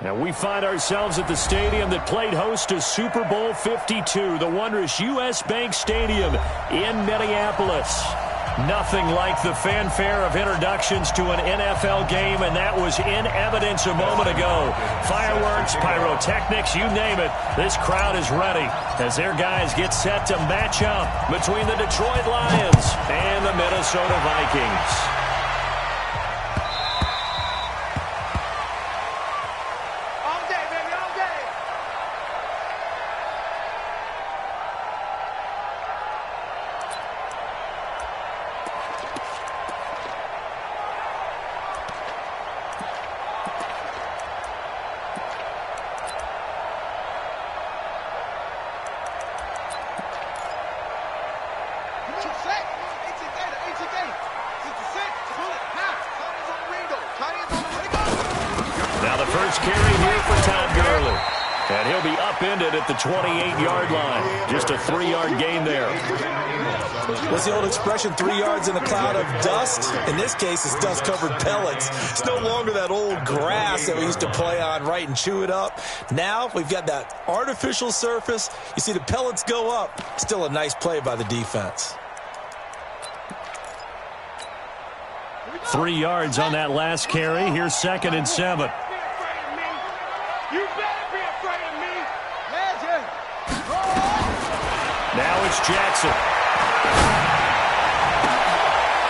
And we find ourselves at the stadium that played host to Super Bowl 52, the wondrous U.S. Bank Stadium in Minneapolis. Nothing like the fanfare of introductions to an NFL game, and that was in evidence a moment ago. Fireworks, pyrotechnics, you name it. This crowd is ready as their guys get set to match up between the Detroit Lions and the Minnesota Vikings. At the 28-yard line. Just a 3-yard gain there. What's the old expression, 3 yards in a cloud of dust? In this case, it's dust-covered pellets. It's no longer that old grass that we used to play on, right, and chew it up. Now we've got that artificial surface. You see the pellets go up. Still a nice play by the defense. 3 yards on that last carry. Here's 2nd and 7. Now it's Jackson.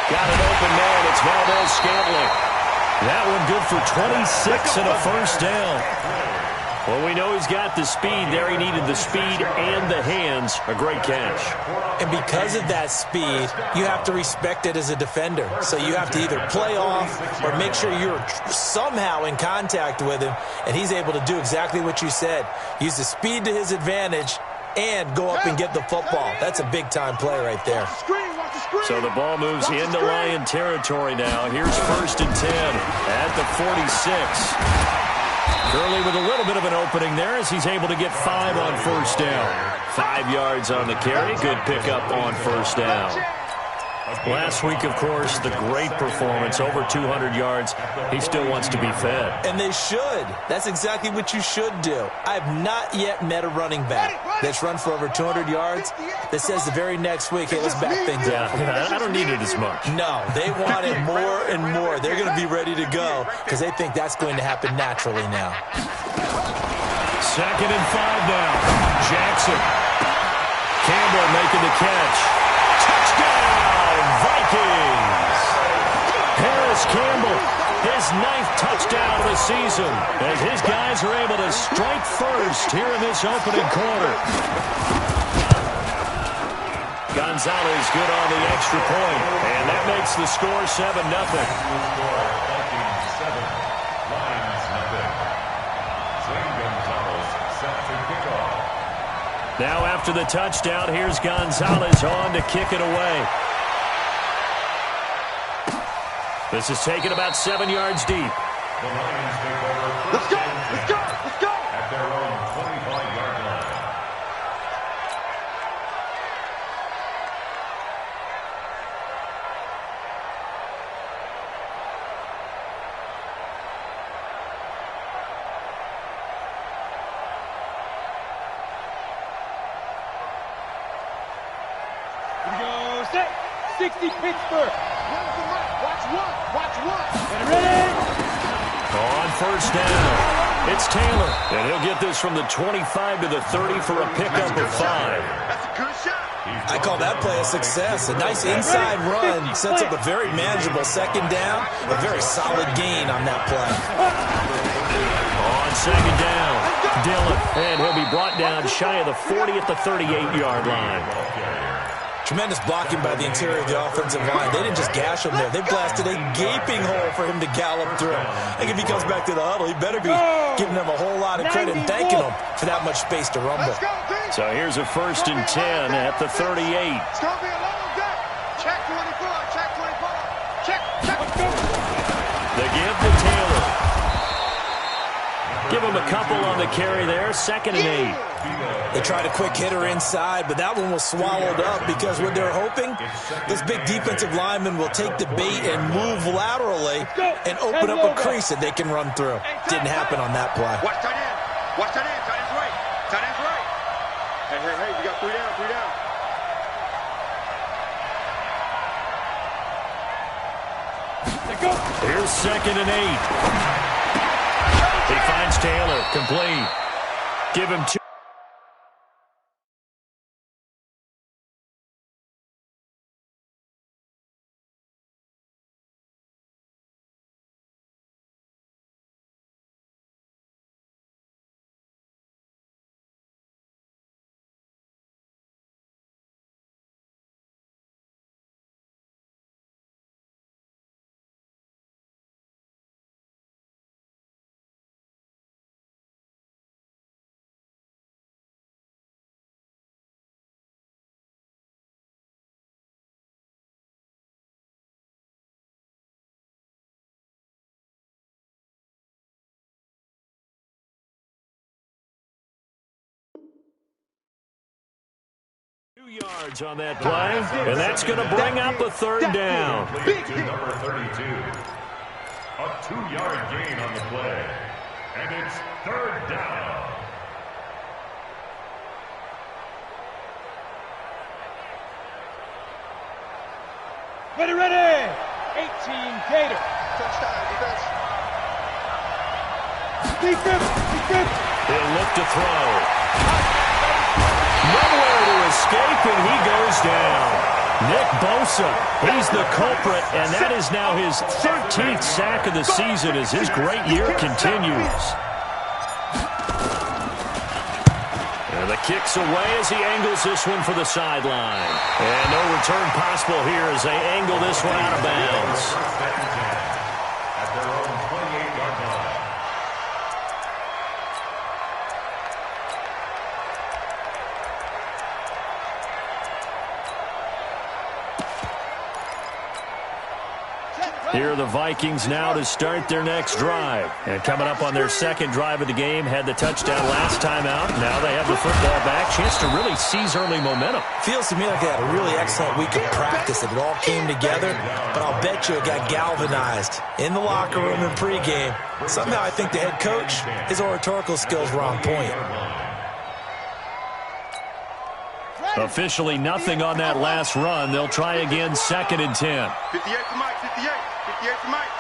Got an open man. It's Valdez-Scantling. That one good for 26 and a first down. Well, we know he's got the speed there. He needed the speed and the hands. A great catch. And because of that speed, you have to respect it as a defender. So you have to either play off or make sure you're somehow in contact with him. And he's able to do exactly what you said. Use the speed to his advantage and go up and get the football. That's a big-time play right there. So the ball moves into Lion territory now. Here's 1st and 10 at the 46. Gurley with a little bit of an opening there as he's able to get 5 on first down. 5 yards on the carry. Good pickup on first down. Last week, of course, the great performance, over 200 yards. He still wants to be fed. And they should. That's exactly what you should do. I have not yet met a running back that's run for over 200 yards that says the very next week, hey, let's back things up. Yeah, I don't need it as much. No, they want it more and more. They're going to be ready to go because they think that's going to happen naturally now. 2nd and 5 now. Jackson. Campbell making the catch. Touchdown! Vikings! Harris Campbell, his 9th touchdown of the season, as his guys are able to strike first here in this opening quarter. Gonzalez good on the extra point, and that makes the score 7-0. Now after the touchdown, here's Gonzalez on to kick it away. This is taken about 7 yards deep. Let's go! Let's go! Let's go! At their own 25-yard line. Here we go. Set. 60 Pittsburgh. Watch one. Ready? On first down, it's Taylor. And he'll get this from the 25 to the 30 for a pickup of 5. That's a good shot. I call that play a success. A nice inside run sets up a very manageable 2nd down. A very solid gain on that play. On 2nd down, Dillon. And he'll be brought down shy of the 40 at the 38-yard line. Tremendous blocking by the interior of the offensive line. They didn't just gash him there. They blasted a gaping hole for him to gallop through. I think if he comes back to the huddle, he better be giving them a whole lot of credit and thanking them for that much space to rumble. So here's a 1st and 10 at the 38. It's going to be a long day. Check 24. Check 24. Check. The give to Taylor. Give him a couple on the carry there. 2nd and 8. They tried a quick hitter inside, but that one was swallowed up because what they're hoping, those big defensive linemen will take the bait and move laterally and open up a crease that they can run through. Didn't happen on that play. Watch tight end. Watch tight end. Tight end's right. Tight end's right. Hey, we got 3 down, 3 down. Here's 2nd and 8. He finds Taylor. Complete. Give him 2. Yards on that play, and that's going to bring up a 3rd down. Lead to number 32. A 2-yard gain on the play, and it's 3rd down. Ready. 18 Gator. Touchdown, defense. Defense. He'll look to throw. Nowhere to escape, and he goes down. Nick Bosa, he's the culprit, and that is now his 13th sack of the season as his great year continues. And the kick's away as he angles this one for the sideline. And no return possible here as they angle this one out of bounds. At their own 28-yard line. Here are the Vikings now to start their next drive. And coming up on their 2nd drive of the game, had the touchdown last time out. Now they have the football back. Chance to really seize early momentum. Feels to me like they had a really excellent week of practice. It all came together, but I'll bet you it got galvanized in the locker room in pregame. Somehow I think the head coach, his oratorical skills were on point. Officially nothing on that last run. They'll try again, 2nd and 10. 58 for Mike, 58. 58 for Mike.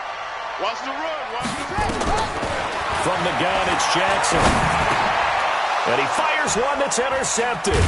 Watch the run, watch the run. From the gun, it's Jackson. And he fires one that's intercepted.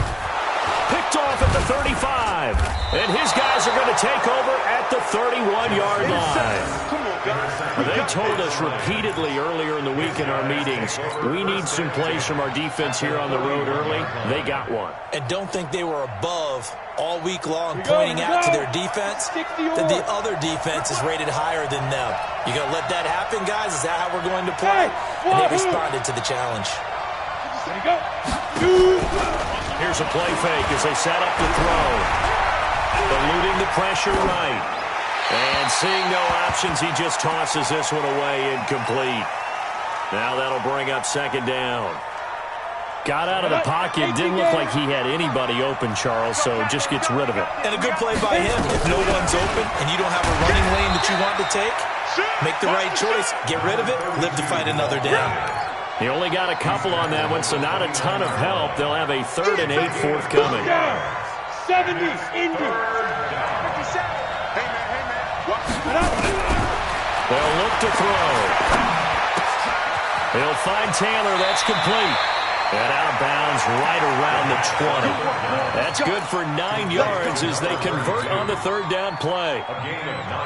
Picked off at the 35. And his guys are going to take over at the 31-yard line. They told us repeatedly earlier in the week in our meetings, we need some plays from our defense here on the road early. They got one. And don't think they were above all week long pointing out to their defense that the other defense is rated higher than them. You going to let that happen, guys? Is that how we're going to play? And they responded to the challenge. Here's a play fake as they set up to throw. Eluding the pressure right. And seeing no options, he just tosses this one away incomplete. Now that'll bring up 2nd down. Got out of the pocket. Didn't look like he had anybody open, Charles, so just gets rid of it. And a good play by him. If no one's open and you don't have a running lane that you want to take, make the right choice. Get rid of it. Live to fight another down. He only got a couple on that one, so not a ton of help. They'll have a 3rd and 8 forthcoming. 70, Indy. 57. Hey, man. Watch the They'll look to throw. He'll find Taylor. That's complete. And out of bounds right around the 20. That's good for 9 yards as they convert on the 3rd down play.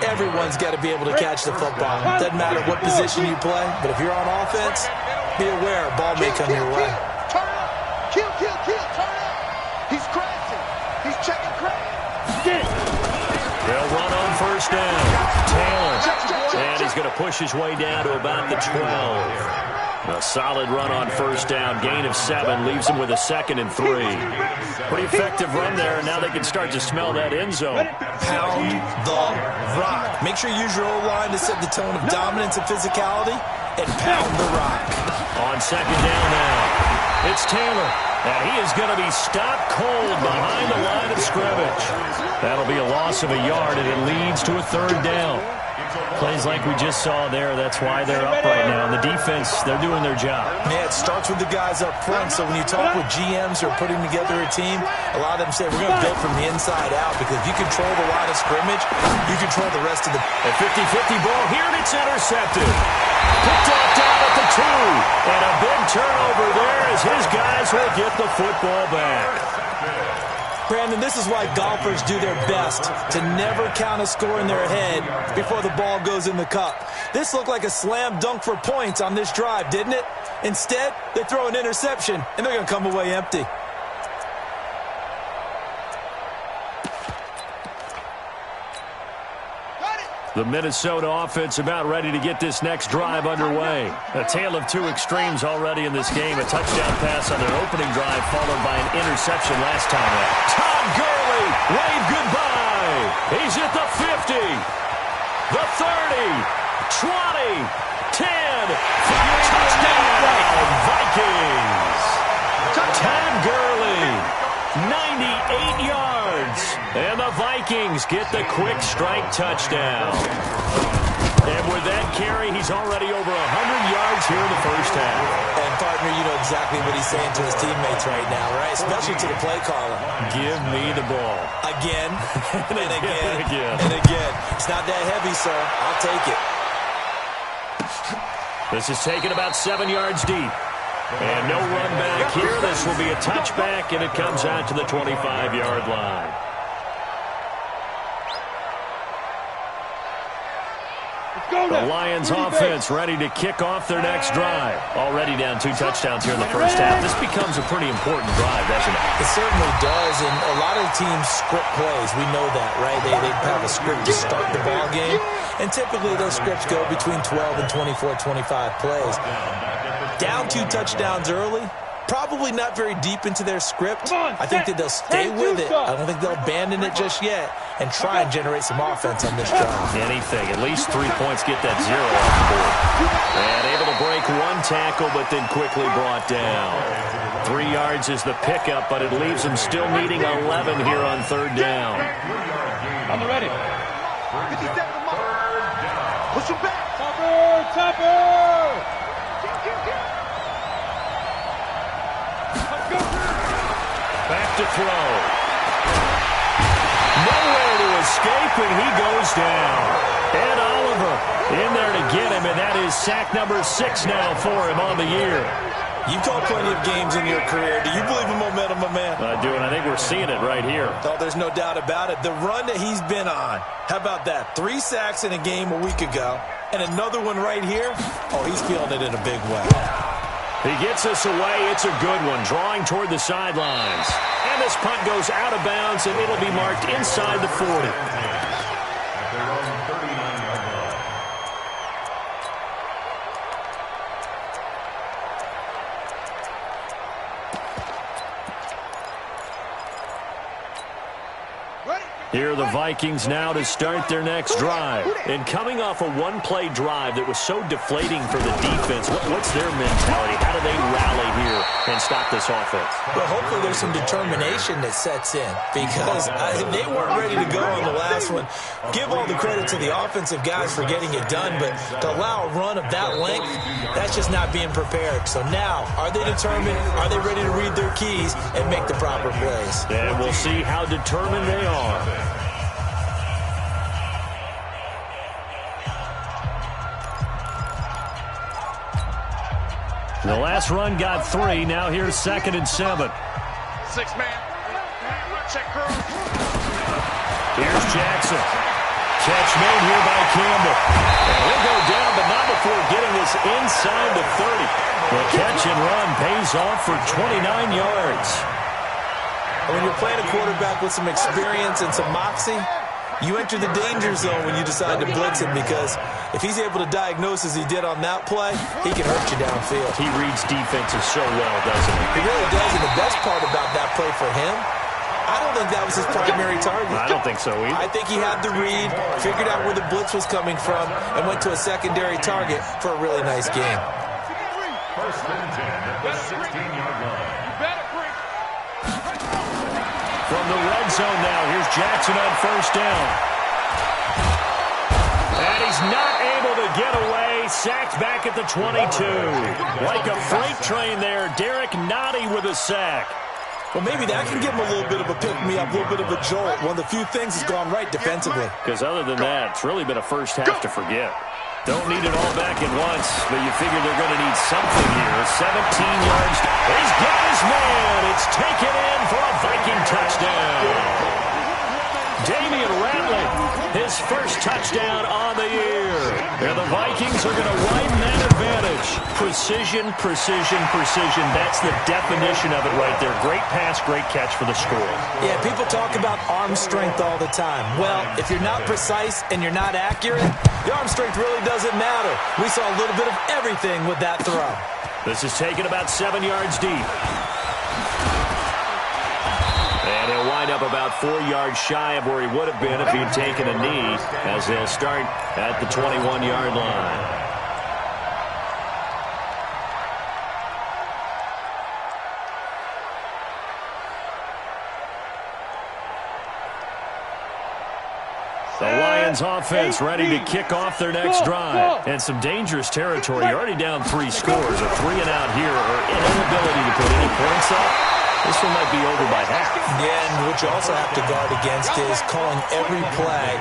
Everyone's got to be able to catch the football. Doesn't matter what position you play, but if you're on offense, be aware a ball may come your way. turn up. Kill, turn up. He's crashing. He's checking crash. They'll run on 1st down. Taylor. And he's going to push his way down to about the 12. A solid run on 1st down. Gain of 7 leaves him with a 2nd and 3. Pretty effective run there, and now they can start to smell that end zone. Pound the rock. Make sure you use your O-line to set the tone of dominance and physicality, and pound the rock. On second down now, it's Taylor. And he is going to be stopped cold behind the line of scrimmage. That'll be a loss of a yard, and it leads to a third down. Plays like we just saw there. That's why they're up right now. The defense, they're doing their job. Yeah, it starts with the guys up front. So when you talk with GMs who are putting together a team, a lot of them say, we're going to build from the inside out, because if you control the line of scrimmage, you control the rest of the... A 50-50 ball here, and it's intercepted. Picked off down at the 2. And a big turnover there as his guys will get the football back. Brandon, this is why golfers do their best to never count a score in their head before the ball goes in the cup. This looked like a slam dunk for points on this drive, didn't it? Instead, they throw an interception, and they're going to come away empty. The Minnesota offense about ready to get this next drive underway. A tale of two extremes already in this game. A touchdown pass on their opening drive followed by an interception last time out. Todd Gurley, wave goodbye. He's at the 50, the 30, 20, 10. Touchdown, Vikings. Todd Gurley, 98 yards. And the Vikings get the quick strike touchdown. And with that carry, he's already over 100 yards here in the first half. And, partner, you know exactly what he's saying to his teammates right now, right? Especially to the play caller. Give me the ball. Again, and again, again. and again. It's not that heavy, sir. I'll take it. This is taken about 7 yards deep. And no run back here. This will be a touchback, and it comes out to the 25-yard line. The Lions offense ready to kick off their next drive. Already down 2 touchdowns here in the first half. This becomes a pretty important drive, doesn't it? It certainly does, and a lot of teams script plays. We know that, right? They have a script to start the ball game, and typically those scripts go between 12 and 24, 25 plays. Down 2 touchdowns early, probably not very deep into their script. I think that they'll stay with it. I don't think they'll abandon it just yet and try and generate some offense on this drive. Anything. At least 3 points, get that 0 off the board. And able to break 1 tackle, but then quickly brought down. 3 yards is the pickup, but it leaves them still needing 11 here on third down. On the ready. 50 seconds mark. Push him back. Topper! Back to throw. Nowhere to escape, and he goes down. Ed Oliver in there to get him, and that is sack number 6 now for him on the year. You've called plenty of games in your career. Do you believe in momentum, my man? I do, and I think we're seeing it right here. Oh, there's no doubt about it. The run that he's been on. How about that? 3 sacks in a game a week ago, and another one right here. Oh, he's feeling it in a big way. He gets us away. It's a good one, drawing toward the sidelines. And this punt goes out of bounds, and it'll be marked inside the 40. Here are the Vikings now to start their next drive. And coming off a one-play drive that was so deflating for the defense, what's their mentality? How do they rally here and stop this offense? Well, hopefully there's some determination that sets in, because they weren't ready to go on the last one. Give all the credit to the offensive guys for getting it done, but to allow a run of that length, that's just not being prepared. So now, are they determined? Are they ready to read their keys and make the proper plays? And we'll see how determined they are. The last run got 3. Now here's 2nd and 7. 6-man. Check cross. Here's Jackson. Catch made here by Campbell. And he'll go down, but not before getting this inside the 30. The catch and run pays off for 29 yards. When you're playing a quarterback with some experience and some moxie, you enter the danger zone when you decide to blitz him, because if he's able to diagnose as he did on that play, he can hurt you downfield. He reads defenses so well, doesn't he? He really does, and the best part about that play for him, I don't think that was his primary target. I don't think so either. I think he had the read, figured out where the blitz was coming from, and went to a secondary target for a really nice game. First and 10 at the 16-yard line. You better bring. From the red zone now, here's Jackson on first down. And he's not able to get away. Sacked back at the 22. Like a freight train there. Derek Nottie with a sack. Well, maybe that can give him a little bit of a pick-me-up, a little bit of a jolt. One of the few things has gone right defensively. Because other than that, it's really been a first half to forget. Don't need it all back at once, but you figure they're going to need something here. 17 yards. He's got his man. It's taken in for a Viking touchdown. Damian Ratley, his first touchdown on the year. And the Vikings are going to widen that advantage. Precision, precision, precision. That's the definition of it right there. Great pass, great catch for the score. Yeah, people talk about arm strength all the time. Well, if you're not precise and you're not accurate, the arm strength really doesn't matter. We saw a little bit of everything with that throw. This is taken about 7 yards deep. And he'll wind up about 4 yards shy of where he would have been if he'd taken a knee, as they'll start at the 21-yard line. The Lions offense ready to kick off their next drive. And some dangerous territory. You're already down 3 scores. A 3-and-out here, or inability to put any points up. This one might be over by half. Yeah, and what you also have to guard against is calling every play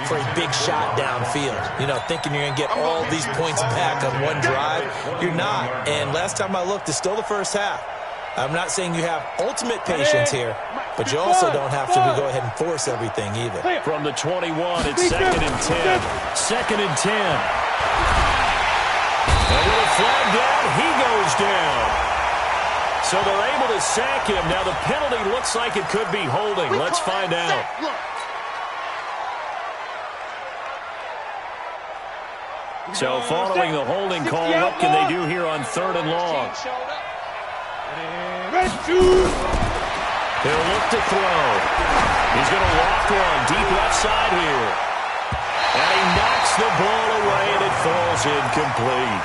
for a big shot downfield. You know, thinking you're going to get all these points back on one drive. You're not. And last time I looked, it's still the first half. I'm not saying you have ultimate patience here, but you also don't have to go ahead and force everything either. From the 21, it's 2nd and 10. 2nd and 10. And with a flag down, he goes down. So they're able to sack him. Now the penalty looks like it could be holding. Let's find out. So following the holding call, what can they do here on 3rd and long? He'll look to throw. He's going to walk one deep left side here. And he knocks the ball away, and it falls incomplete.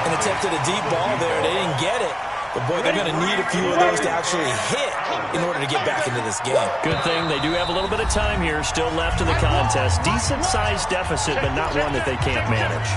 And attempted a deep ball there. They didn't get it. But, boy, they're going to need a few of those to actually hit in order to get back into this game. Good thing they do have a little bit of time here still left in the contest. Decent-sized deficit, but not one that they can't manage.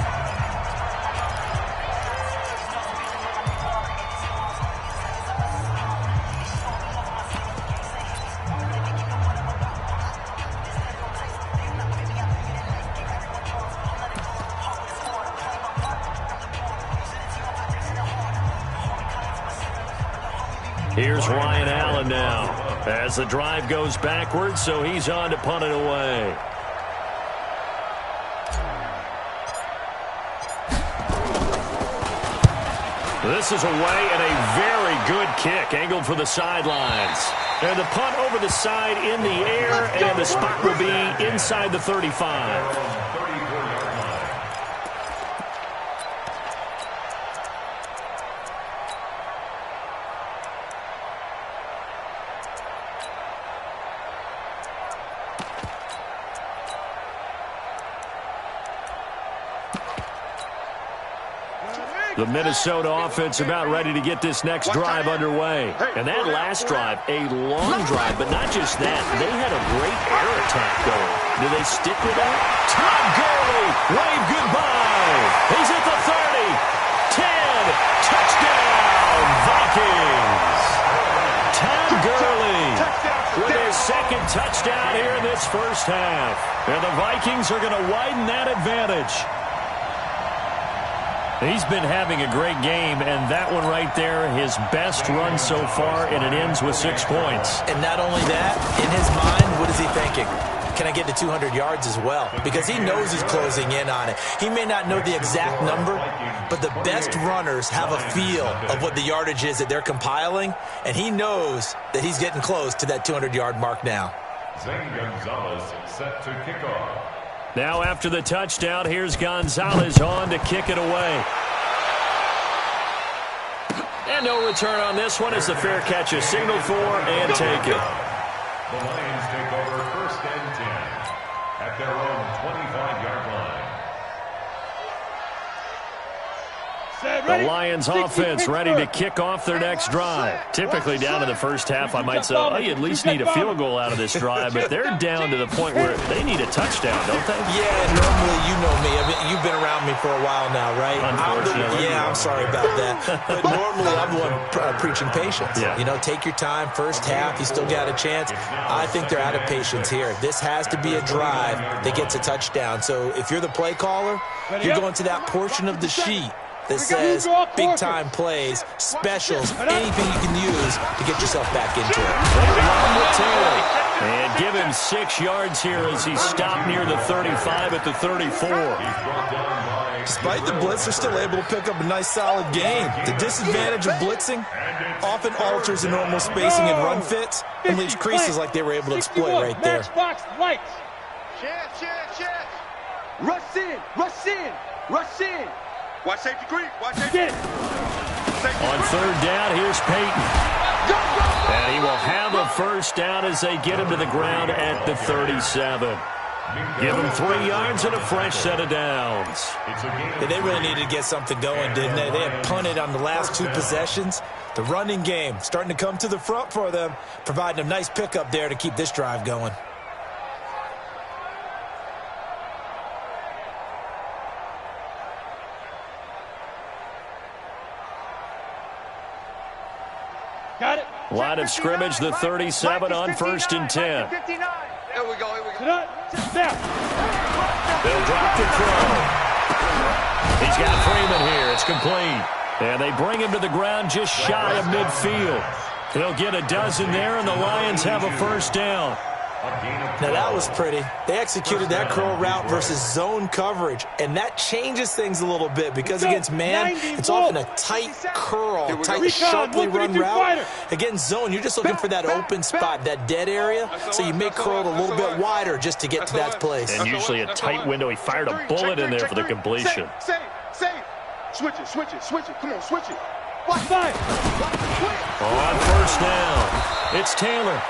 Here's Ryan Allen now as the drive goes backwards, so he's on to punt it away. This is away and a very good kick angled for the sidelines. And the punt over the side in the air, and the spot will be inside the 35. The Minnesota offense about ready to get this next drive underway. And that last drive, a long drive, but not just that. They had a great air attack going. Do they stick with that? Todd Gurley, wave goodbye. He's at the 30, 10, touchdown, Vikings. Todd Gurley with his second touchdown here in this first half. And the Vikings are going to widen that advantage. He's been having a great game, and that one right there, his best run so far, and it ends with 6 points. And not only that, in his mind, what is he thinking? Can I get to 200 yards as well? Because he knows he's closing in on it. He may not know the exact number, but the best runners have a feel of what the yardage is that they're compiling, and he knows that he's getting close to that 200-yard mark now. Zane Gonzalez set to kick off. Now after the touchdown, here's Gonzalez on to kick it away. And no return on this one as the fair catch is signaled for and taken. The Lions take over 1st and 10 at their own 25-yard line. The Lions offense ready to kick off their next drive. Typically down in the first half, I might say, oh, you at least need a field goal out of this drive, but they're down to the point where they need a touchdown, don't they? Yeah, normally, you know me. You've been around me for a while now, right? Unfortunately. I'm sorry about that. But normally, I'm the one preaching patience. Yeah. You know, take your time. First half, you still got a chance. I think they're out of patience here. This has to be a drive that gets a touchdown. So if you're the play caller, you're going to that portion of the sheet that says big-time plays, specials, anything you can use to get yourself back into it. They run with Taylor and give him 6 yards here as he stopped near the 35 at the 34. Despite the blitz, they're still able to pick up a nice, solid gain. The disadvantage of blitzing often alters the normal spacing and run fits and leaves creases like they were able to exploit right there. Check. Rush in. Watch safety creep. Watch safety. On third down, here's Peyton. And he will have a first down as they get him to the ground at the 37. Give him 3 yards and a fresh set of downs. Yeah, they really needed to get something going, didn't they? They had punted on the last 2 possessions. The running game starting to come to the front for them, providing a nice pickup there to keep this drive going. Got it. Line of scrimmage, the 37 on 1st and 10. Here we go. Snap. They'll drop the throw. He's got Freeman here. It's complete. And they bring him to the ground just shy of midfield. He'll get a dozen there, and the Lions have a first down. Now, that was pretty. They executed that curl route versus zone coverage, and that changes things a little bit because against man, it's often a tight curl, tight, sharply run route. Against zone, you're just looking for that open spot, that dead area, so you may curl it a little bit wider just to get to that place. And usually a tight window. He fired a bullet in there for the completion. Save. Switch it. Come on, switch it. On first down, it's Taylor.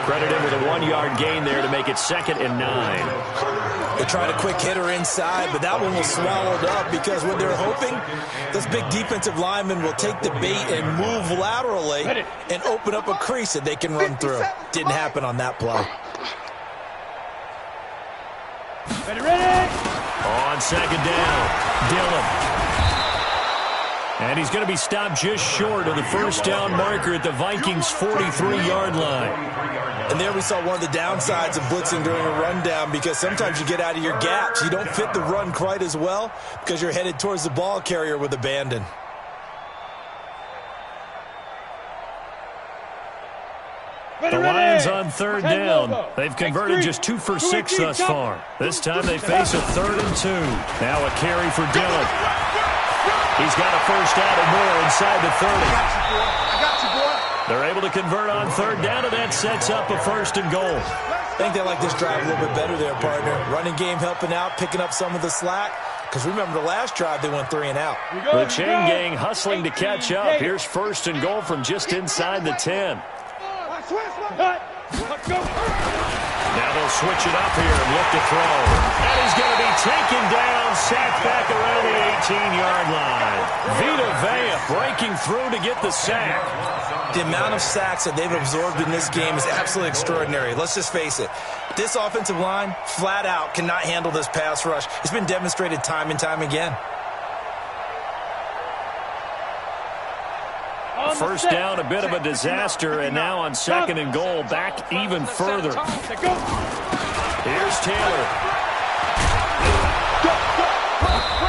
Credited with a 1-yard gain there to make it 2nd and 9. They tried a quick hitter inside, but that one was swallowed up because what they're hoping, this big defensive lineman will take the bait and move laterally and open up a crease that they can run through. Didn't happen on that play. Ready. On 2nd down, Dillon. And he's going to be stopped just short of the first down marker at the Vikings' 43-yard line. And there we saw one of the downsides of blitzing during a rundown because sometimes you get out of your gaps. You don't fit the run quite as well because you're headed towards the ball carrier with abandon. The Lions on 3rd down. They've converted just 2 for 6 thus far. This time they face a 3rd and 2. Now a carry for Dillon. He's got a first down and more inside the 30. I got you, boy. They're able to convert on 3rd down, and that sets up a 1st and goal. I think they like this drive a little bit better there, partner. Running game helping out, picking up some of the slack. Because remember the last drive, they went 3 and out. The chain gang hustling to catch up. Here's 1st and goal from just inside the 10. Let's go. Now they'll switch it up here and look to throw. And he's going to be taken down, sacked back around the 18-yard line. Vita Vea breaking through to get the sack. The amount of sacks that they've absorbed in this game is absolutely extraordinary. Let's just face it. This offensive line, flat out, cannot handle this pass rush. It's been demonstrated time and time again. First down, a bit of a disaster, and now on 2nd and goal, back even further. Here's Taylor.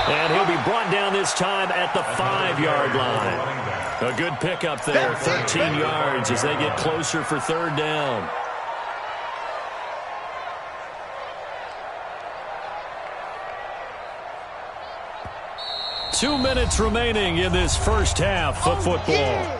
And he'll be brought down this time at the 5-yard line. A good pickup there, 13 yards as they get closer for 3rd down. Two minutes remaining in this first half of football.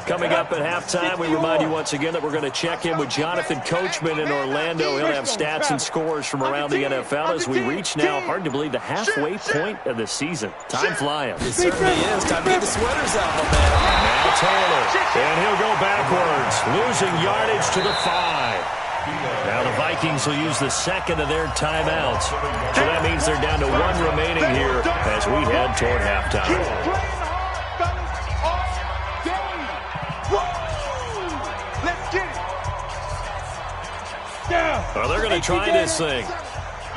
Coming up at halftime, we remind you once again that we're going to check in with Jonathan Coachman in Orlando. He'll have stats and scores from around the NFL as we reach now, hard to believe, the halfway point of the season. Time flying. It certainly is. Time to get the sweaters out, my man. Now Taylor, and he'll go backwards, losing yardage to the 5. Now the Vikings will use the second of their timeouts. So that means they're down to 1 remaining here as we head toward halftime. Well, they're going to try this thing.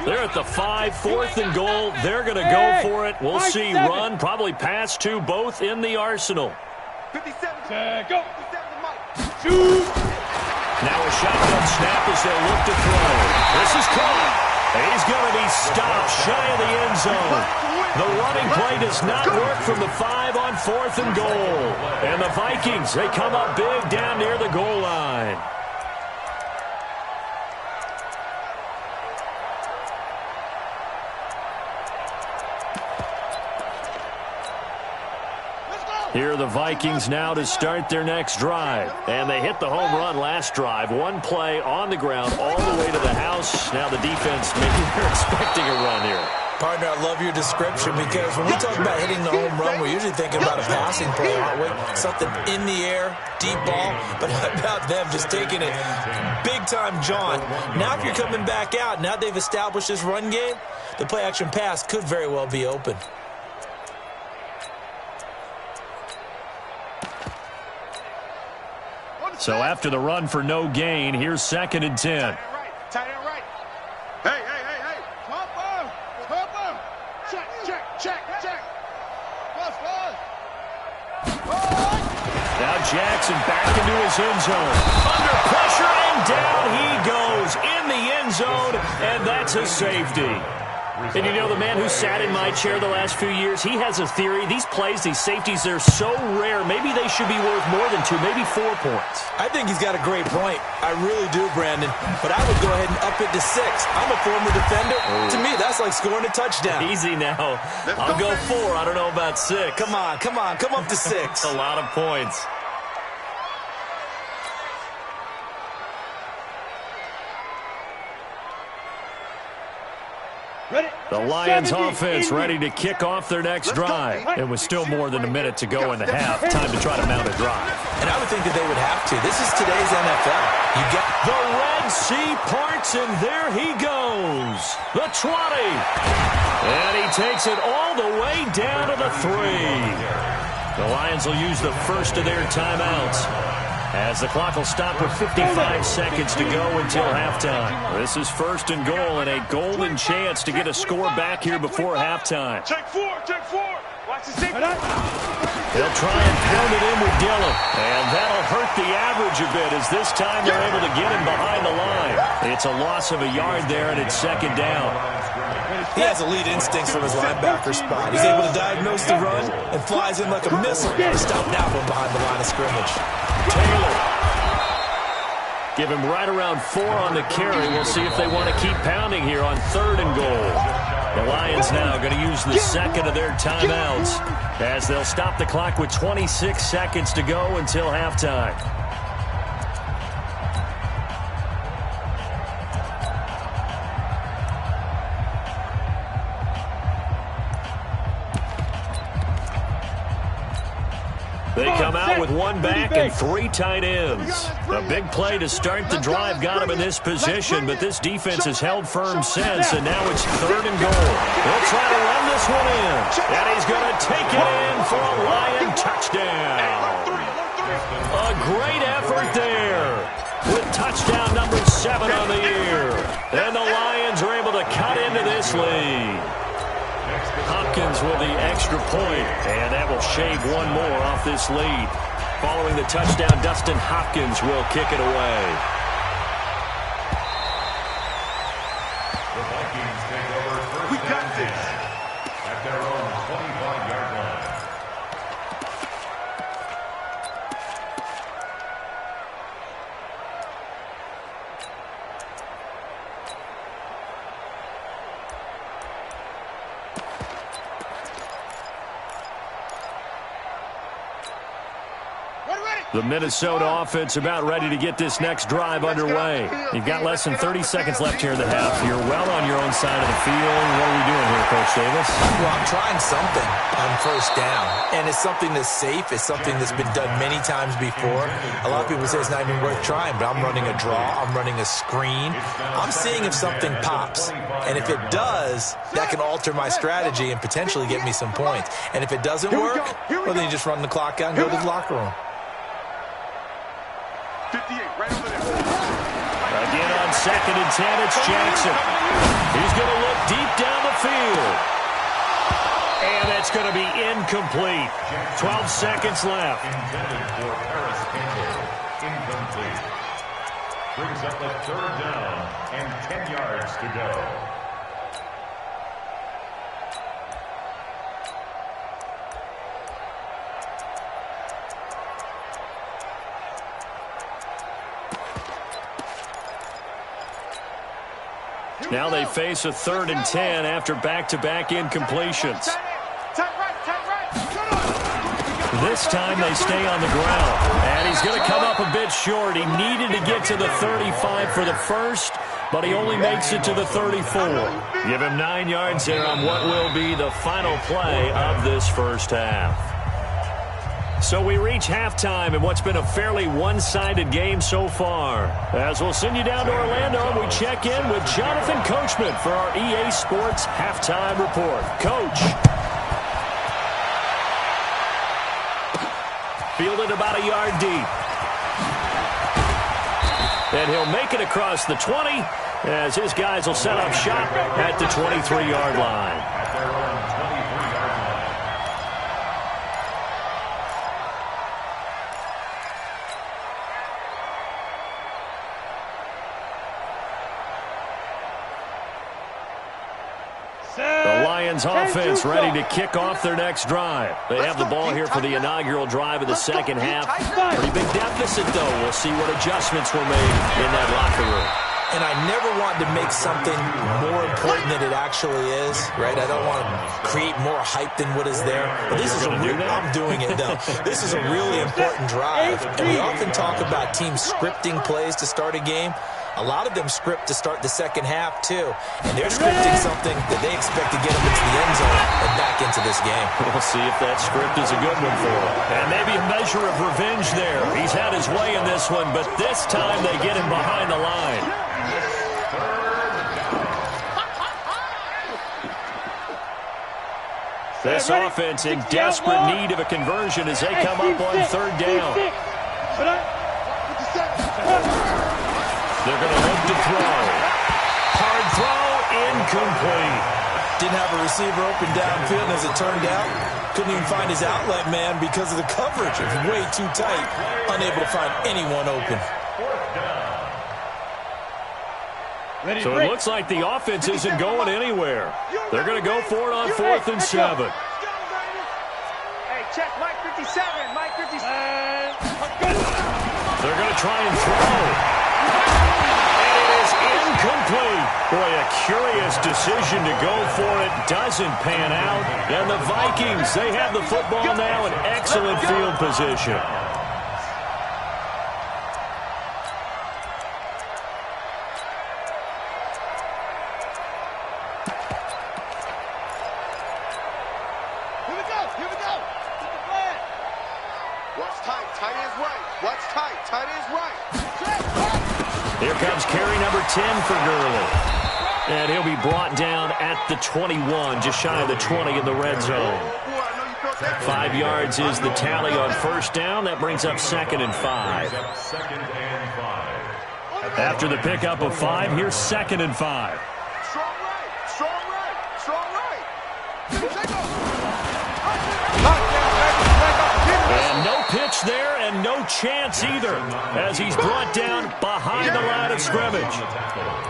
They're at the 5, 4th and goal. They're going to go for it. We'll see run, probably pass to both in the arsenal. 57, go. Shoot. Now a shotgun snap as they look to throw. This is caught. He's going to be stopped shy of the end zone. The running play does not work from the 5 on 4th and goal. And the Vikings, they come up big down near the goal line. Here are the Vikings now to start their next drive. And they hit the home run last drive. 1 play on the ground all the way to the house. Now the defense maybe they're expecting a run here. Partner, I love your description because when we talk about hitting the home run, we're usually thinking about a passing play, aren't we? Something in the air, deep ball. But how about them just taking it big-time jaunt? Now if you're coming back out, now they've established this run game, the play-action pass could very well be open. So after the run for no gain, here's 2nd and 10. Tight end right. Hey. Pump. Check. Now Jackson back into his end zone. Under pressure and down he goes in the end zone, and that's a safety. And you know, the man who sat in my chair the last few years, he has a theory. These plays, these safeties, they're so rare. Maybe they should be worth more than 2, maybe 4 points. I think he's got a great point. I really do, Brandon. But I would go ahead and up it to 6. I'm a former defender. To me, that's like scoring a touchdown. Easy now. I'll go 4. I don't know about 6. Come on. Come up to 6. A lot of points. The Lions offense ready to kick off their next drive. It was still more than a minute to go in the half. Time to try to mount a drive. And I would think that they would have to. This is today's NFL. You get the Red Sea parts, and there he goes. The 20. And he takes it all the way down to the 3. The Lions will use the first of their timeouts, as the clock will stop with 55 seconds to go until halftime. This is 1st and goal and a golden chance to get a score back here before halftime. Check 4. Watch the safety. They'll try and pound it in with Dillon, and that'll hurt the average a bit as this time they're able to get him behind the line. It's a loss of a yard there, and it's 2nd down. He has elite instincts from his linebacker spot. He's able to diagnose the run and flies in like a missile to stop that one behind the line of scrimmage. Taylor. Give him right around 4 on the carry. We'll see if they want to keep pounding here on 3rd and goal. The Lions now going to use the second of their timeouts as they'll stop the clock with 26 seconds to go until halftime. They come out with 1 back and 3 tight ends. A big play to start the drive got him in this position, but this defense has held firm since, and now it's 3rd and goal. They'll try to run this one in, and he's going to take it in for a Lion touchdown. A great effort there with touchdown number 7 on the year. And the Lions are able to cut into this lead. Hopkins with the extra point, and that will shave 1 more off this lead. Following the touchdown, Dustin Hopkins will kick it away. The Vikings take over first. We got this at their own 25-yard line. The Minnesota offense about ready to get this next drive underway. You've got less than 30 seconds left here in the half. You're well on your own side of the field. What are we doing here, Coach Davis? Well, I'm trying something on first down, and it's something that's safe. It's something that's been done many times before. A lot of people say it's not even worth trying, but I'm running a draw. I'm running a screen. I'm seeing if something pops, and if it does, that can alter my strategy and potentially get me some points. And if it doesn't work, well, then you just run the clock out and go to the locker room. 58, right over there. Again on 2nd and 10, it's Jackson. He's going to look deep down the field. And that's going to be incomplete. 12 seconds left. Intended for Paris Campbell. Incomplete. Brings up a 3rd down and 10 yards to go. Now they face a 3rd and 10 after back-to-back incompletions. This time they stay on the ground. And he's going to come up a bit short. He needed to get to the 35 for the first, but he only makes it to the 34. Give him 9 yards there on what will be the final play of this first half. So we reach halftime in what's been a fairly one-sided game so far. As we'll send you down to Orlando, we check in with Jonathan Coachman for our EA Sports Halftime Report. Coach. Fielded about a yard deep. And he'll make it across the 20 as his guys will set up shop at the 23-yard line. Offense ready to kick off their next drive. They have the ball here for the inaugural drive of the second half. Pretty big deficit, though. We'll see what adjustments were made in that locker room. And I never want to make something more important than it actually is, right? I don't want to create more hype than what is there. But this is I'm doing it, though. This is a really important drive. And we often talk about teams scripting plays to start a game. A lot of them script to start the second half, too. And they're scripting something that they expect to get them into the end zone and back into this game. We'll see if that script is a good one for him. And maybe a measure of revenge there. He's had his way in this one, but this time they get him behind the line. This offense in desperate need of a conversion as they come up on 3rd down. They're going to look to throw. Hard throw, incomplete. Didn't have a receiver open downfield, and as it turned out, couldn't even find his outlet man because of the coverage. It was way too tight, unable to find anyone open. So it looks like the offense isn't going anywhere. They're going to go for it on 4th and 7. Hey, check Mike 57, Mike 57. They're going to try and throw. Incomplete. Boy, a curious decision to go for it. Doesn't pan out. And the Vikings, they have the football now in excellent field position. Here we go. Watch tight. Tight is right. Watch tight. Tight is right. Here comes carry number 10 for Gurley. And he'll be brought down at the 21, just shy of the 20 in the red zone. 5 yards is the tally on first down. That brings up 2nd and 5. After the pickup of 5, here's 2nd and 5. Strong right. Strong right. Strong right. And no pitch there and no chance either as he's brought down behind the line of scrimmage.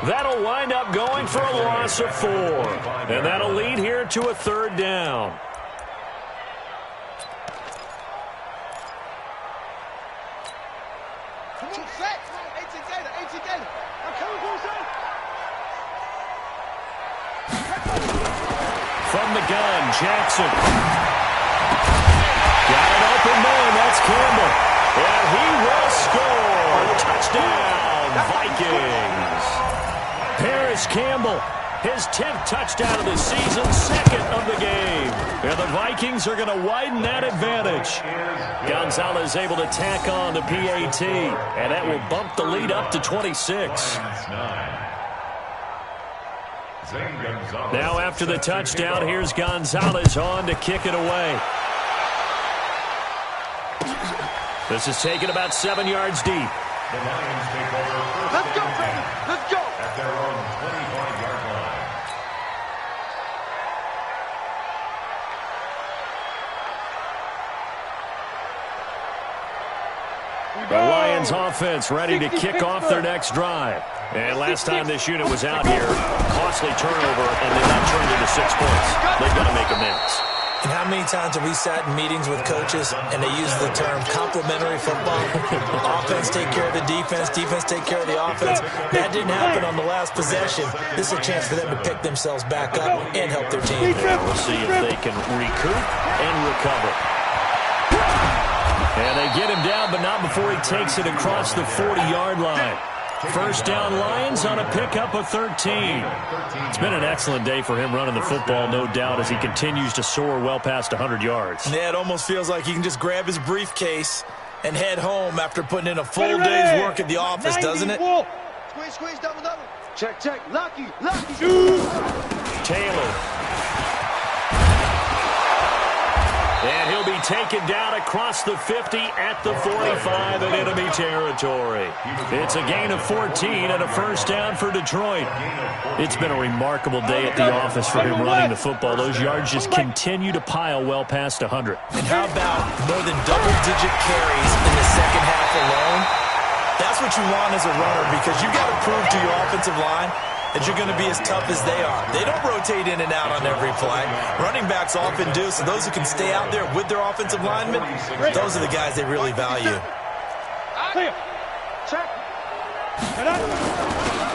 That'll wind up going for a loss of 4. And that'll lead here to a 3rd down. From the gun, Jackson. Got an open man, that's Campbell. And he will score. Touchdown, Vikings. Paris Campbell, his 10th touchdown of the season, 2nd of the game. And the Vikings are going to widen that advantage. Gonzalez able to tack on the PAT, and that will bump the lead up to 26. Now after the touchdown, here's Gonzalez on to kick it away. This is taken about 7 yards deep. The Lions take over. Let's go, baby. Let's go. At their own 25-yard line. The Lions offense ready to kick off their next drive. And last time this unit was out here, costly turnover, and they got turned into 6 points. They've got to make amends. And how many times have we sat in meetings with coaches and they use the term complementary football? Offense take care of the defense, defense take care of the offense. That didn't happen on the last possession. This is a chance for them to pick themselves back up and help their team. We'll see if they can recoup and recover. And they get him down, but not before he takes it across the 40-yard line. First down Lions on a pickup of 13. It's been an excellent day for him running the football, no doubt, as he continues to soar well past 100 yards. Yeah, it almost feels like he can just grab his briefcase and head home after putting in a full day's work at the office, doesn't it? Squeeze, squeeze, double, double. Check, check. Lucky, lucky. Taylor. And he'll be taken down across the 50 at the 45 in enemy territory. It's a gain of 14 and a first down for Detroit. It's been a remarkable day at the office for him running the football. Those yards just continue to pile well past 100. And how about more than double-digit carries in the second half alone? That's what you want as a runner, because you've got to prove to your offensive line that you're going to be as tough as they are. They don't rotate in and out on every play. Running backs often do, so those who can stay out there with their offensive linemen, those are the guys they really value.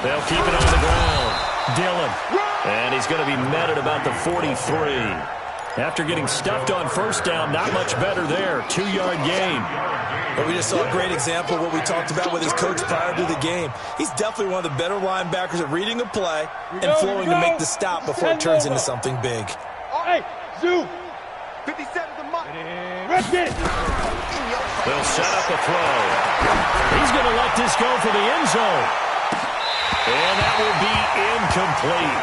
They'll keep it on the ground. Dillon. And he's going to be met at about the 43. After getting stuffed on first down, not much better there. 2-yard gain. But we just saw a great example of what we talked about with his coach prior to the game. He's definitely one of the better linebackers at reading a play and flowing to make the stop before it turns into something big. Hey, Zoo. 57 the mark. Rip it. They'll set up a throw. He's going to let this go for the end zone. And that will be incomplete.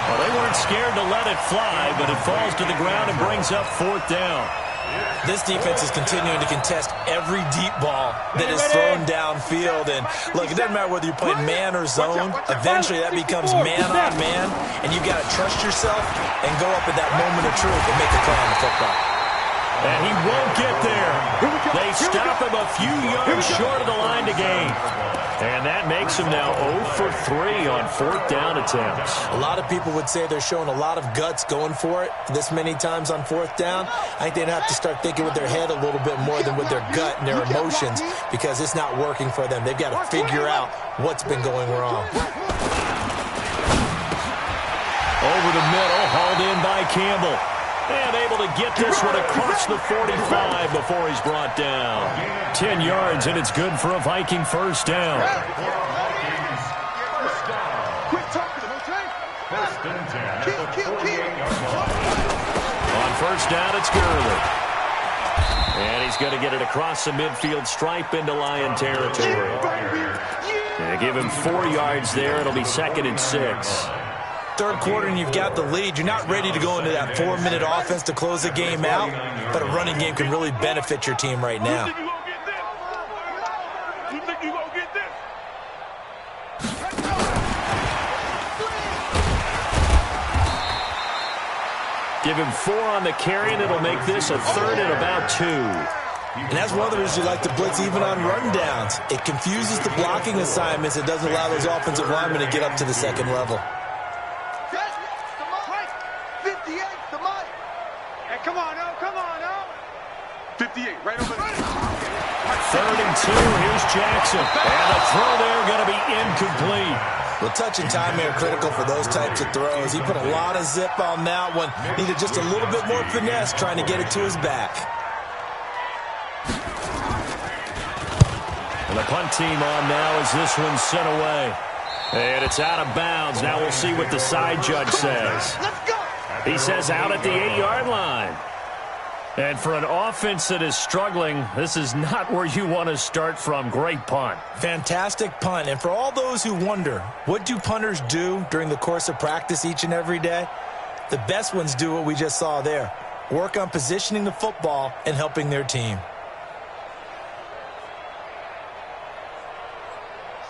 Well, they weren't scared to let it fly, but it falls to the ground and brings up 4th down. This defense is continuing to contest every deep ball that is thrown downfield. And, look, it doesn't matter whether you're playing man or zone. Eventually, that becomes man-on-man, and you've got to trust yourself and go up at that moment of truth and make a play on the football. And he won't get there. They stop him a few yards short of the line to gain. And that makes him now 0 for 3 on 4th down attempts. A lot of people would say they're showing a lot of guts going for it this many times on 4th down. I think they'd have to start thinking with their head a little bit more than with their gut and their emotions, because it's not working for them. They've got to figure out what's been going wrong. Over the middle, hauled in by Campbell. And able to get this one across the 45 before he's brought down. 10 yards, and it's good for a Viking first down. Quit talking, okay? First and 10 at the 48-yard line. On first down, it's Gurley. And he's going to get it across the midfield stripe into Lion territory. They give him 4 yards there. It'll be 2nd and 6. Third quarter and you've got the lead. You're not ready to go into that 4-minute offense to close the game out, but a running game can really benefit your team right now. You think you gonna get this? Give him 4 on the carry, and it'll make this a 3rd and about 2. And that's one of the reasons you like to blitz even on rundowns. It confuses the blocking assignments. It doesn't allow those offensive linemen to get up to the second level. 58, the mic. Hey, come on now, come on now. 58, right over there. 3rd and 2, here's Jackson. And the throw there going to be incomplete. Well, touch and timing are critical for those types of throws. He put a lot of zip on that one. Needed just a little bit more finesse trying to get it to his back. And the punt team on now as this one's sent away. And it's out of bounds. Now we'll see what the side judge says. He says out at the 8-yard line. And for an offense that is struggling, this is not where you want to start from. Great punt. Fantastic punt. And for all those who wonder, what do punters do during the course of practice each and every day? The best ones do what we just saw there. Work on positioning the football and helping their team.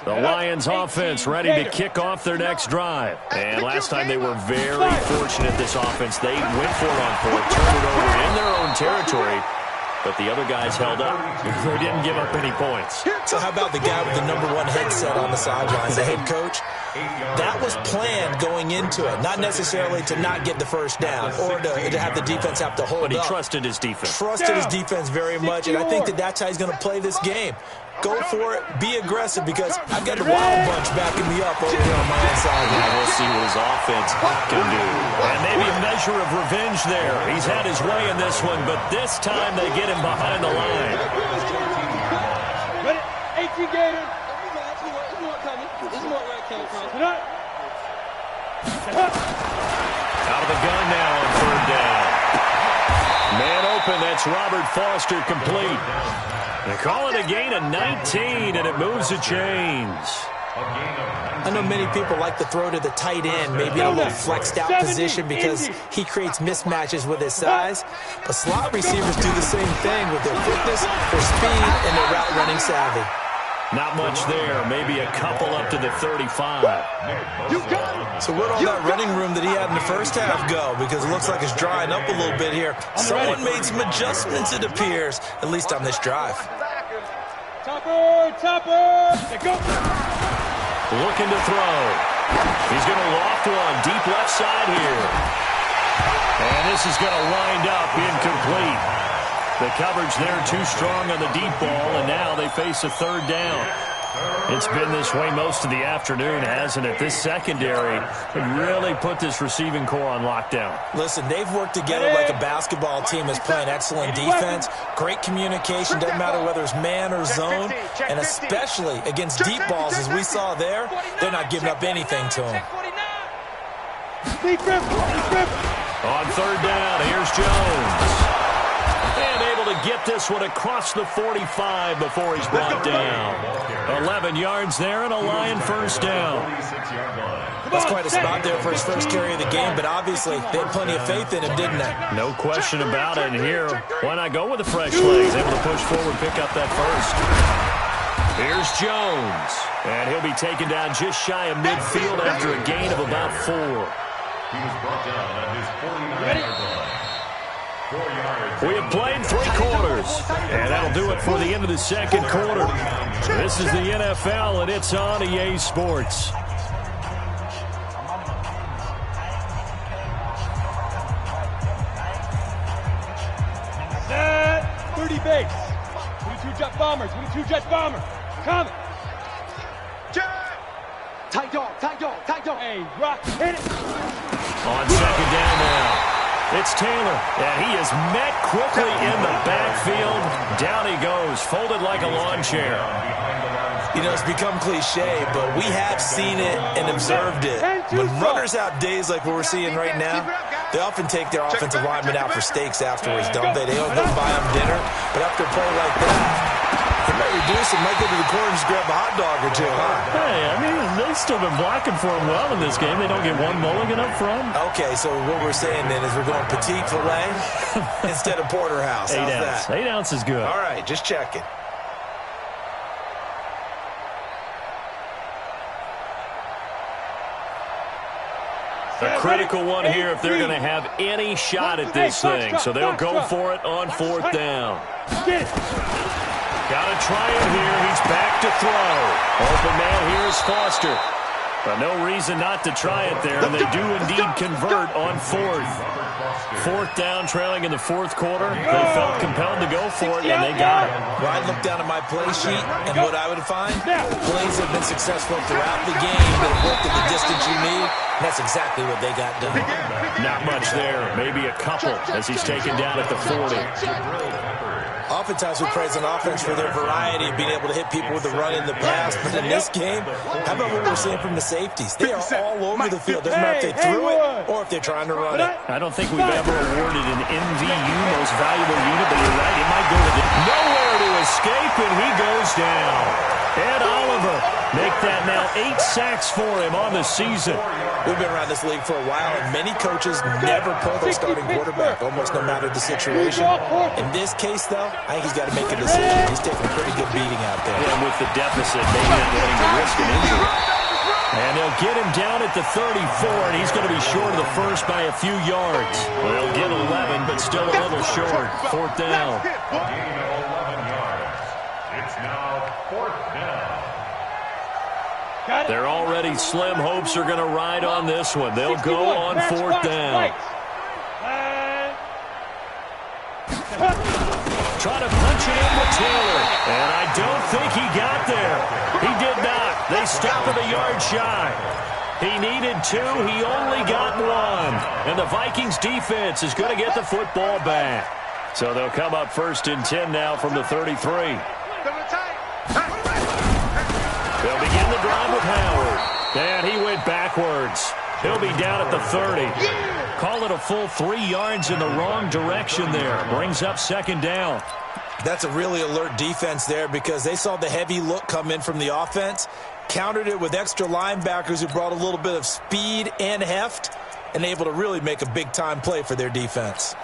The Lions offense ready to kick off their next drive. And last time they were very fortunate, this offense. They went for it on fourth, turned it over in their own territory, but the other guys held up. They didn't give up any points. So how about the guy with the #1 headset on the sidelines, the head coach? That was planned going into it, not necessarily to not get the first down or to have the defense have to hold up. But he trusted his defense. Trusted his defense very much, and I think that's how he's going to play this game. Go for it, be aggressive, because I've got the Wild Bunch backing me up over here on my inside. Yeah, we'll see what his offense can do. And maybe a measure of revenge there. He's had his way in this one, but this time they get him behind the line. Ready? 18 Gators. There's more coming. There's more where it came from. Out of the gun now on third down. Man open, that's Robert Foster complete. They call it a gain of 19, and it moves the chains. I know many people like to throw to the tight end, maybe in a little flexed out position because he creates mismatches with his size. But slot receivers do the same thing with their quickness, their speed, and their route running savvy. Not much there. Maybe a couple up to the 35. So where'd all that running room that he had in the first half go? Because it looks like it's drying up a little bit here. Someone made some adjustments, it appears, at least on this drive. Topper. They go. Looking to throw. He's going to loft one deep left side here. And this is going to wind up incomplete. The coverage there too strong on the deep ball, and now they face a third down. It's been this way most of the afternoon, hasn't it? This secondary really put this receiving core on lockdown. Listen, they've worked together like a basketball team that's playing excellent defense, great communication, doesn't matter whether it's man or zone, and especially against deep balls, as we saw there, they're not giving up anything to them. On third down, here's Jones. And able to get this one across the 45 before he's brought down. 11 yards there and a Lion first down. That's quite a spot there for his first carry of the game, but obviously they had plenty of faith in him, didn't they? No question about it. And here, why not go with the fresh legs? Able to push forward, pick up that first. Here's Jones. And he'll be taken down just shy of midfield after a gain of about 4. He was brought down at his 49-yard line. 4 yards. We have played 3 quarters, and that'll do it for the end of the second quarter. This is the NFL, and it's on EA Sports. Set. 30 base. 22 jet bombers. 22 jet bomber. Coming. Tight dog. Hey, Rock, hit it. On second down now. It's Taylor, and he is met quickly in the backfield. Down he goes, folded like a lawn chair. You know, it's become cliche, but we have seen it and observed it. When runners have days like what we're seeing right now, they often take their offensive linemen out for steaks afterwards, don't they? They don't go buy them dinner, but after a play like that, they might reduce it, might go to the corner and just grab a hot dog or two, huh? Hey, I mean, they've still been blocking for him well in this game. They don't get one mulligan up front. Okay, so what we're saying then is we're going petite filet instead of porterhouse. How's 8 ounce. that? 8 ounce is good. All right, just checking. A critical one here if they're going to have any shot at this thing. So they'll go for it on fourth down. Get it. Got to try it here. He's back to throw. Open man here is Foster. But no reason not to try it there. And they do indeed convert on fourth. Fourth down, trailing in the fourth quarter. They felt compelled to go for it, and they got it. Well, I look down at my play sheet, and what I would find, plays have been successful throughout the game that have worked at the distance you need, and that's exactly what they got done. Not much there. Maybe a couple as he's taken down at the 40. Oftentimes we praise an offense for their variety of being able to hit people with the run in the pass. But in this game, how about what we're seeing from the safeties? They are all over the field. Doesn't matter if they threw it or if they're trying to run it. I don't think we've ever awarded an MVU, most valuable unit, but you're right, it might go with it. Nowhere to escape, and he goes down. Ed Oliver, make that now 8 sacks for him on the season. We've been around this league for a while, and many coaches never pull their starting quarterback, almost no matter the situation. In this case, though, I think he's got to make a decision. He's taking a pretty good beating out there. And with the deficit, maybe not wanting to risk an injury. And they'll get him down at the 34, and he's going to be short of the first by a few yards. Well, they'll get 11, but still a little short. 4th down. A gain of 11 yards. It's now 4th down. They're already slim hopes are going to ride on this one. They'll go on 4th down. Trying to punch it in with Taylor. And I don't think he got there. He did not. They stopped at a yard shy. He needed 2. He only got 1. And the Vikings defense is going to get the football back. So they'll come up 1st and 10 now from the 33. They'll begin the drive with Howard. And he went backwards. He'll be down at the 30. Call it a full 3 yards in the wrong direction there. Brings up 2nd down. That's a really alert defense there because they saw the heavy look come in from the offense, countered it with extra linebackers who brought a little bit of speed and heft, and able to really make a big-time play for their defense.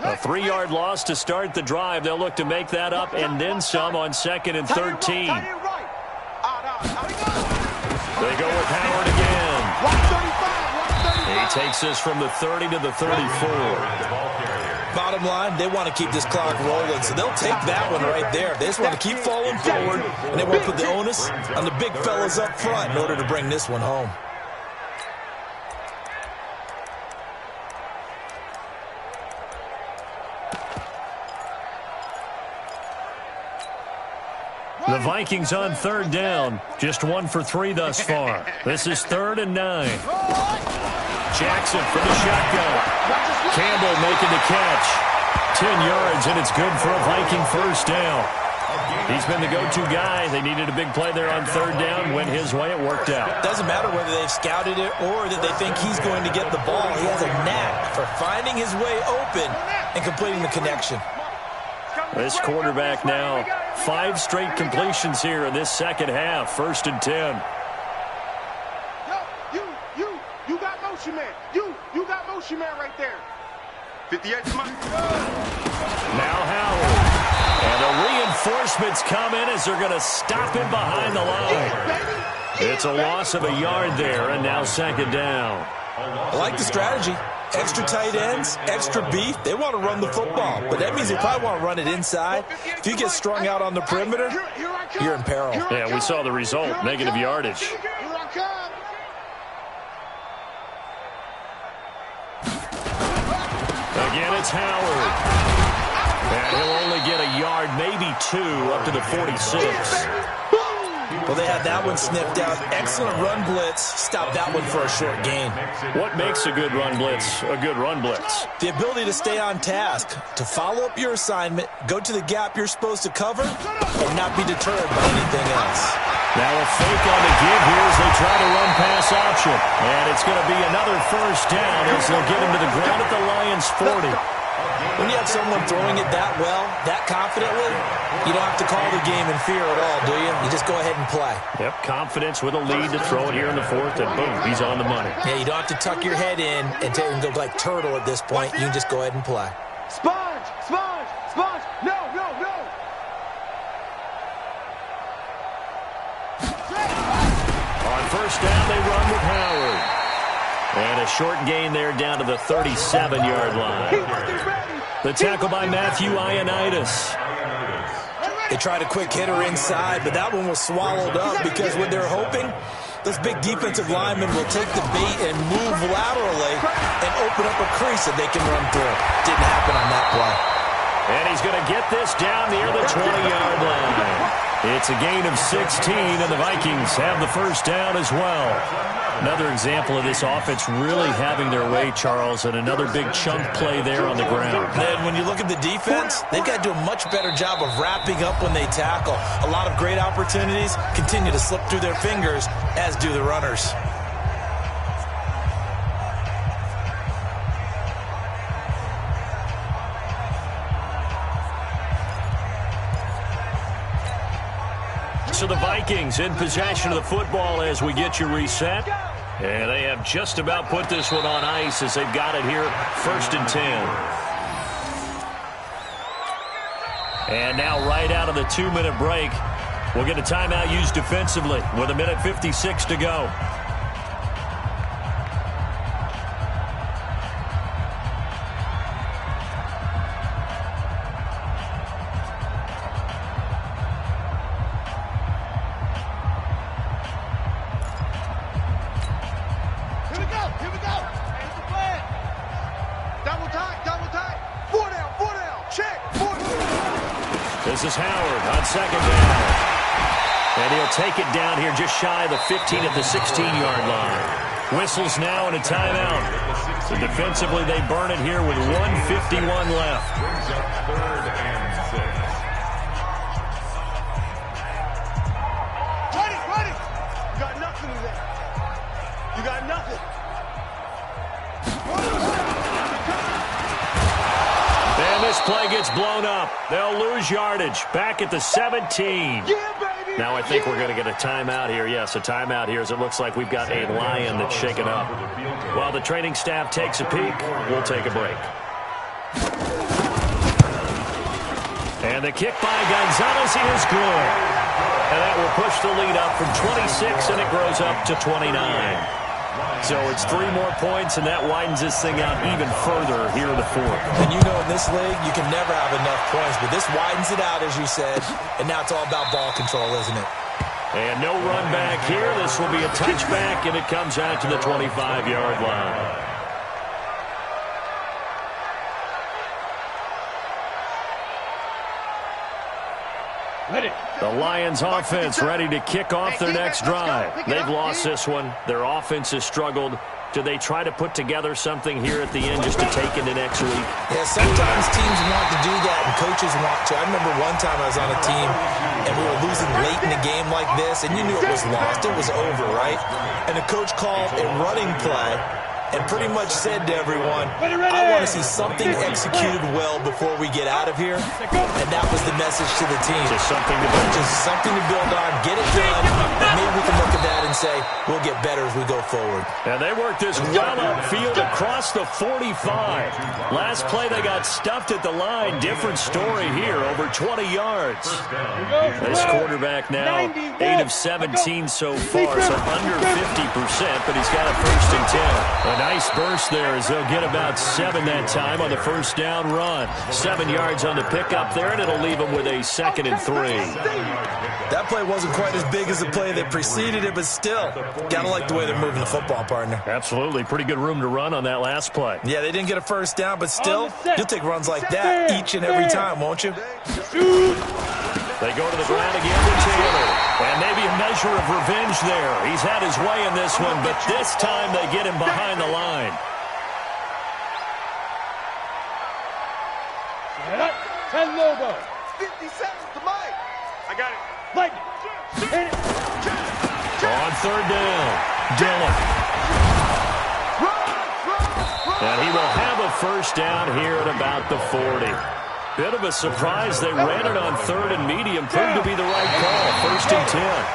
A 3-yard loss to start the drive. They'll look to make that up and then some on 2nd and 13. They go with Howard again. He takes this from the 30 to the 34. Bottom line, they want to keep this clock rolling, so they'll take that one right there. They just want to keep falling forward, and they want to put the onus on the big fellas up front in order to bring this one home. The Vikings on 3rd down. Just 1 for 3 thus far. This is 3rd and 9. Jackson from the shotgun. Campbell making the catch. 10 yards, and it's good for a Viking 1st down. He's been the go-to guy. They needed a big play there on 3rd down. Went his way. It worked out. Doesn't matter whether they've scouted it or that they think he's going to get the ball. He has a knack for finding his way open and completing the connection. This quarterback now, 5 straight completions here in this 2nd half. 1st and 10. You got motion man. You got motion man right there. 58 to mine. Now Howard. And the reinforcements come in as they're going to stop him behind the line. It's a loss of a yard there, and now 2nd down. I like the strategy. Extra tight ends, extra beef. They want to run the football, but that means they probably want to run it inside. If you get strung out on the perimeter, you're in peril. Yeah, we saw the result, negative yardage. Again, it's Howard. And he'll only get a yard, maybe 2, up to the 46. Well, they had that one sniffed out. Excellent run blitz. Stop that one for a short gain. What makes a good run blitz a good run blitz? The ability to stay on task, to follow up your assignment, go to the gap you're supposed to cover, and not be deterred by anything else. Now a fake on the give here as they try to run pass option. And it's going to be another 1st down as they'll get him to the ground at the Lions' 40. When you have someone throwing it that well, that confidently, you don't have to call the game in fear at all, do you? You just go ahead and play. Yep, confidence with a lead to throw it here in the 4th, and boom, he's on the money. Yeah, you don't have to tuck your head in and go like turtle at this point. You can just go ahead and play. Sponge! No! On 1st down, they run with Howard. And a short gain there down to the 37-yard line. The tackle by Matthew Ioannidis. They tried a quick hitter inside, but that one was swallowed up because what they're hoping, those big defensive linemen will take the bait and move laterally and open up a crease that they can run through. Didn't happen on that play. And he's going to get this down near the 20-yard line. It's a gain of 16, and the Vikings have the first down as well. Another example of this offense really having their way, Charles, and another big chunk play there on the ground. Then when you look at the defense, they've got to do a much better job of wrapping up when they tackle. A lot of great opportunities continue to slip through their fingers, as do the runners. So the Vikings in possession of the football as we get you reset. And they have just about put this one on ice as they've got it here, 1st and 10. And now right out of the 2-minute break, we'll get a timeout used defensively with 1:56 to go. This is Howard on 2nd down. And he'll take it down here just shy of the 15 at the 16-yard line. Whistles now and a timeout. So defensively, they burn it here with 1:51 left. Brings up 3rd and 6. Ready. You got nothing in there. You got nothing. And this play gets blown up. They'll lose yardage. Back at the 17. Yeah, baby. Now I think we're going to get a timeout here. Yes, a timeout here as it looks like we've got a lion that's shaken up. While the training staff takes a peek, we'll take a break. And the kick by Gonzalez is good. And that will push the lead up from 26, and it grows up to 29. So it's 3 more points, and that widens this thing out even further here in the 4th. And you know in this league, you can never have enough points, but this widens it out, as you said, and now it's all about ball control, isn't it? And no run back here. This will be a touchback, and it comes out to the 25-yard line. The Lions offense ready to kick off their next drive. They've lost this one. Their offense has struggled. Do they try to put together something here at the end just to take into next week? Yeah, sometimes teams want to do that and coaches want to. I remember one time I was on a team and we were losing late in a game like this, and you knew it was lost. It was over, right? And the coach called a running play and pretty much said to everyone, I want to see something executed well before we get out of here. And that was the message to the team. Just something to build. Just something to build on, get it done, and maybe we can look at that and say, we'll get better as we go forward. And they worked this well upfield across the 45. Last play they got stuffed at the line. Different story here, over 20 yards. This quarterback now, 8 of 17 so far, so under 50%, but he's got a 1st and 10. A nice burst there as they'll get about 7 that time on the 1st down run. 7 yards on the pickup there, and it'll leave them with a 2nd and 3. That play wasn't quite as big as the play that preceded it, but still, gotta like the way they're moving the football, partner. Absolutely. Pretty good room to run on that last play. Yeah, they didn't get a 1st down, but still, you'll take runs like that each and every time, won't you? They go to the ground again with Taylor. And maybe a measure of revenge there. He's had his way in this one, but this time they get him behind the line. Set up. 10 Lobo. 50 seconds to Mike. I got it. Mike. Hit it. On 3rd down, Dillon. And he will have a 1st down here at about the 40. Bit of a surprise. They ran it on 3rd and medium. Proved to be the right call. 1st and 10.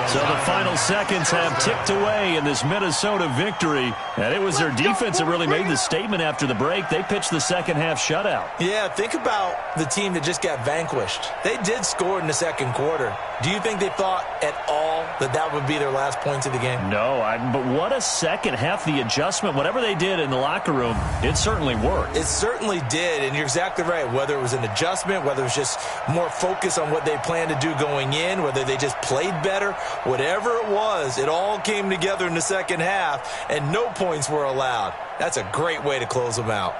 So the final seconds have ticked away in this Minnesota victory. And it was their defense that really made the statement after the break. They pitched the second half shutout. Yeah, think about the team that just got vanquished. They did score in the 2nd quarter. Do you think they thought at all that that would be their last points of the game? No, but what a second half. The adjustment, whatever they did in the locker room, it certainly worked. It certainly did, and you're exactly right. Whether it was an adjustment, whether it was just more focus on what they planned to do going in, whether they just played better, whatever it was, it all came together in the second half, and no points were allowed. That's a great way to close them out.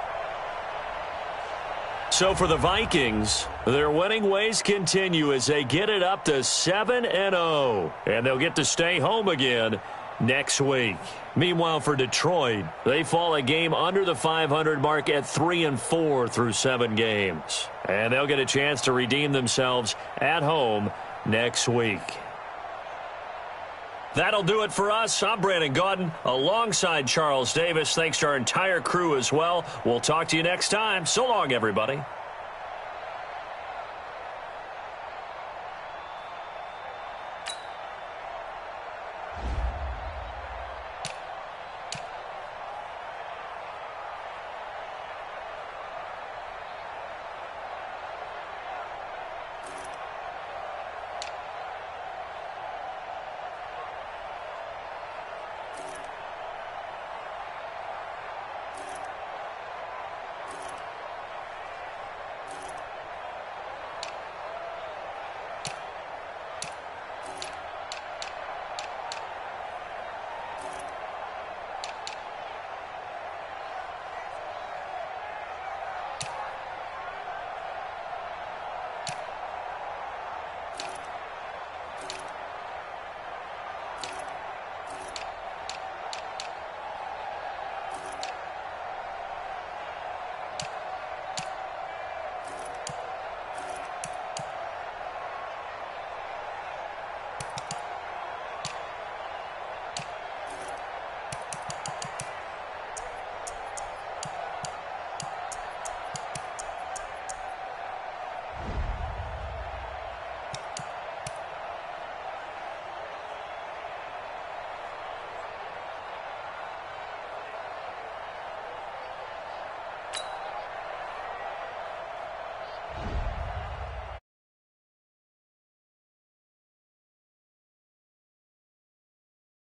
So for the Vikings, their winning ways continue as they get it up to 7-0. And they'll get to stay home again next week. Meanwhile, for Detroit, they fall a game under the 500 mark at 3-4 through 7 games. And they'll get a chance to redeem themselves at home next week. That'll do it for us. I'm Brandon Gaudin alongside Charles Davis. Thanks to our entire crew as well. We'll talk to you next time. So long, everybody.